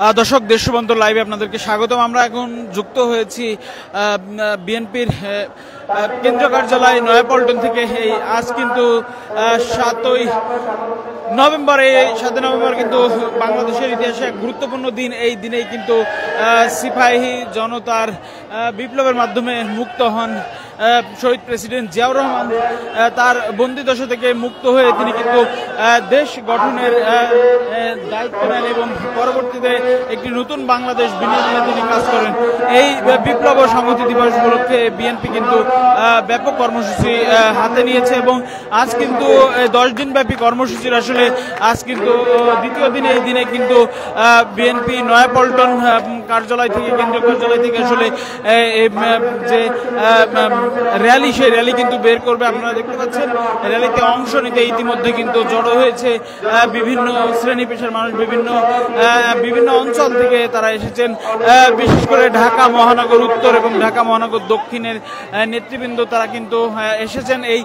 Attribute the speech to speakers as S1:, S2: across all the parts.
S1: দর্শক, দেশবন্ধু লাইভে আপনাদেরকে স্বাগতম। আমরা এখন যুক্ত হয়েছি বিএনপির কেন্দ্রীয় কার্যালয় নয়াপল্টন থেকে। এই আজ কিন্তু 7ই নভেম্বর কিন্তু বাংলাদেশের ইতিহাসে এক গুরুত্বপূর্ণ দিন। এই দিনেই কিন্তু সিপাহী জনতার বিপ্লবের মাধ্যমে মুক্ত হন শহীদ প্রেসিডেন্ট জিয়াউর রহমান। তার বন্দিদশা থেকে মুক্ত হয়ে তিনি কিন্তু দেশ গঠনের দায়িত্ব নেন এবং পরবর্তীতে একটি নতুন বাংলাদেশ বিনির্মাণে তিনি কাজ করেন। এই বিপ্লব ও সংহতি দিবস উপলক্ষে বিএনপি কিন্তু ব্যাপক কর্মসূচি হাতে নিয়েছে এবং আজ কিন্তু 10 দিন ব্যাপী কর্মসূচির আসলে আজ কিন্তু দ্বিতীয় দিনে এই দিনে কিন্তু বিএনপি নয়াপল্টন কার্যালয় থেকে, কেন্দ্রীয় কার্যালয় থেকে আসলে যে র্যালি, সেই র্যালি কিন্তু বের করবে। আপনারা দেখতে পাচ্ছেন র্যালিতে অংশ নিতে ইতিমধ্যে কিন্তু জড়ো হয়েছে বিভিন্ন শ্রেণী পেশার মানুষ, বিভিন্ন অঞ্চল থেকে তারা এসেছেন। বিশেষ করে ঢাকা মহানগর উত্তর এবং ঢাকা মহানগর দক্ষিণের নেতৃবৃন্দ তারা কিন্তু এসেছেন এই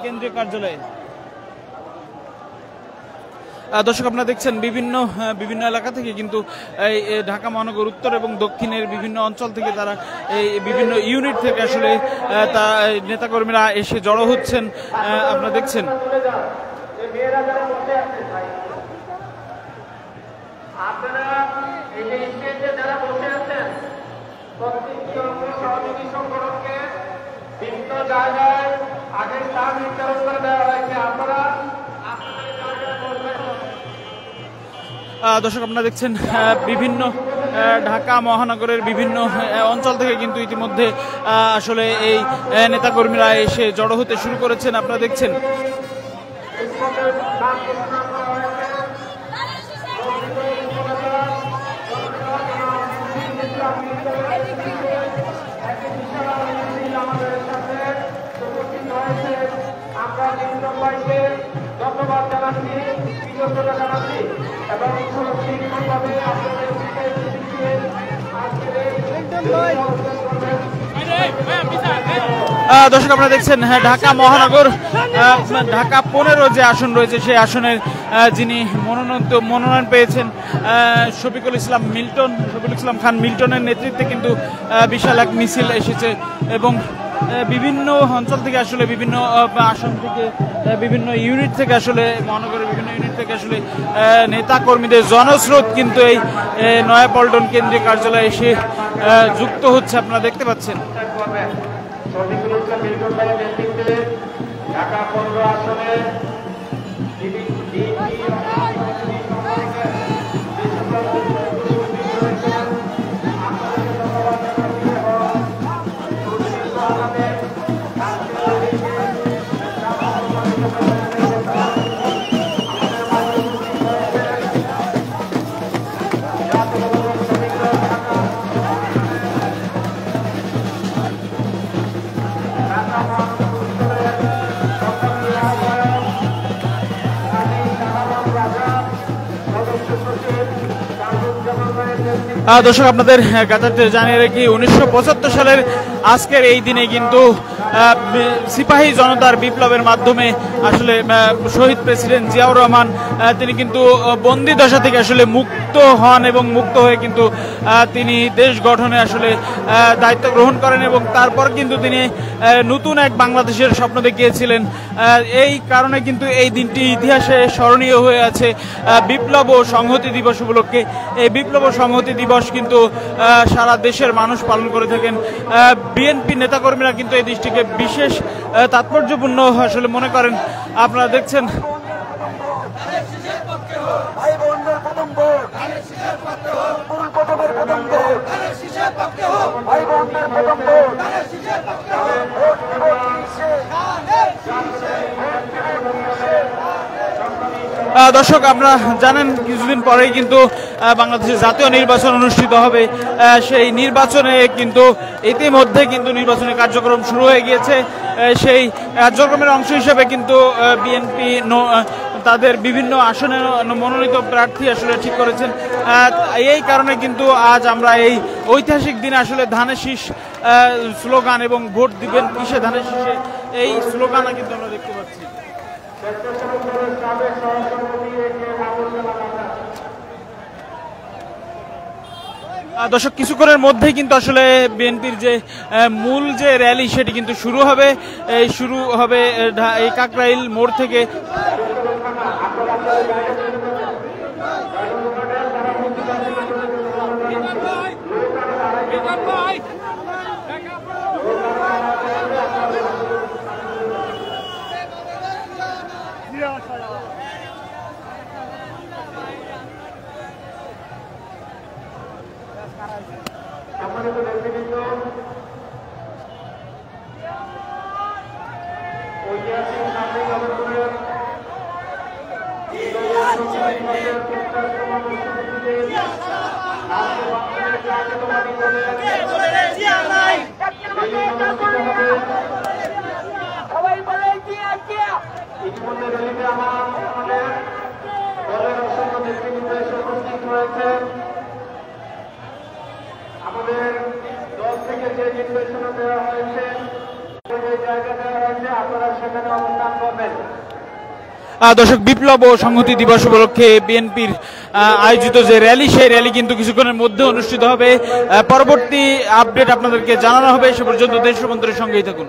S1: কেন্দ্রীয় কার্যালয়ে। দর্শক, আপনারা দেখছেন বিভিন্ন এলাকা থেকে কিন্তু এই ঢাকা মহানগর উত্তর এবং দক্ষিণের বিভিন্ন অঞ্চল থেকে তারা এই বিভিন্ন ইউনিট থেকে আসলে নেতাকর্মীরা এসে জড়ো হচ্ছেন। আপনারা দেখছেন
S2: বিভিন্ন জায়গায় আগে স্থান নির্ধারণ করে দেওয়া হয়েছে। আপনারা
S1: দর্শক, আপনারা দেখছেন বিভিন্ন ঢাকা মহানগরের বিভিন্ন অঞ্চল থেকে কিন্তু ইতিমধ্যে আসলে এই নেতাকর্মীরা এসে জড়ো হতে শুরু করেছেন। আপনারা দেখছেন
S2: ধন্যবাদ জানাচ্ছি, কৃতজ্ঞতা জানাচ্ছি এবং
S1: দর্শক, আপনারা দেখছেন ঢাকা মহানগর ঢাকা 15 যে আসন রয়েছে সেই আসনের যিনি মনোনয়ন পেয়েছেন শফিকুল ইসলাম খান মিল্টনের নেতৃত্বে কিন্তু বিশাল এক মিছিল এসেছে এবং বিভিন্ন অঞ্চল থেকে আসলে বিভিন্ন আসন থেকে বিভিন্ন ইউনিট থেকে আসলে মহানগরের বিভিন্ন ইউনিট থেকে আসলে নেতা কর্মীদের জনস্রোত কিন্তু এই নয়াপল্টন কেন্দ্রীয় কার্যালয়ে এসে যুক্ত হচ্ছে। আপনারা দেখতে পাচ্ছেন
S2: ঢাকা 15 আসনে
S1: দর্শক, আপনাদের কাছে জানিয়ে রাখি 1975 সালের আজকের এই দিনে কিন্তু সিপাহী জনতার বিপ্লবের মাধ্যমে আসলে শহীদ প্রেসিডেন্ট জিয়াউর রহমান তিনি কিন্তু বন্দি দশা থেকে আসলে মুক্ত হন এবং মুক্ত হয়ে কিন্তু তিনি দেশ গঠনে আসলে দায়িত্ব গ্রহণ করেন এবং তারপর কিন্তু তিনি নতুন এক বাংলাদেশের স্বপ্ন দেখিয়েছিলেন। এই কারণে কিন্তু এই দিনটি ইতিহাসে স্মরণীয় হয়ে আছে বিপ্লব ও সংহতি দিবস উপলক্ষে। এই বিপ্লব ও সংহতি দিবস কিন্তু সারা দেশের মানুষ পালন করে থাকেন। বিএনপি নেতাকর্মীরা কিন্তু এই দিনটিকে বিশেষ তাৎপর্যপূর্ণ আসলে মনে করেন। আপনারা দেখছেন দর্শক, আপনারা জানেন কিছুদিন পরেই কিন্তু বাংলাদেশের জাতীয় নির্বাচন অনুষ্ঠিত হবে। সেই নির্বাচনে কিন্তু ইতিমধ্যে কিন্তু নির্বাচনের কার্যক্রম শুরু হয়ে গিয়েছে। সেই কার্যক্রমের অংশ হিসেবে কিন্তু বিএনপি তাদের বিভিন্ন আসনে মনোনীত প্রার্থী আসলে ঠিক করেছেন। এই কারণে কিন্তু আজ আমরা এই ঐতিহাসিক দিনে আসলে ধানের শীষ স্লোগান এবং ভোট দিবেন কিসে ধানের শীষে, এই স্লোগান কিন্তু আমরা দেখতে পাচ্ছি। দর্শক কিছুক্ষণের মধ্যেই কিন্তু আসলে বিএনপির যে মূল যে র্যালি সেটি কিন্তু শুরু হবে এই কাকরাইল মোড় থেকে।
S2: সম্মানিত নেতৃবৃন্দ, ঐতিহাসিক সামরিক অবস্থানের ইতিমধ্যে র্যালিতে আমাদের দলের অসংখ্য নেতৃবৃন্দ এসে উপস্থিত হয়েছে। আমাদের দল থেকে যে নির্দেশনা দেওয়া হয়েছে, যে জায়গা দেওয়া হয়েছে, আপনারা সেখানে অবস্থান করবেন।
S1: দর্শক বিপ্লব ও সংহতি দিবস উপলক্ষে বিএনপির আয়োজিত যে র্যালি সেই র্যালি কিন্তু কিছুক্ষণের মধ্যে অনুষ্ঠিত হবে। পরবর্তী আপডেট আপনাদেরকে জানানো হবে। সে পর্যন্ত দেশ ও বন্ধুদের সঙ্গেই থাকুন।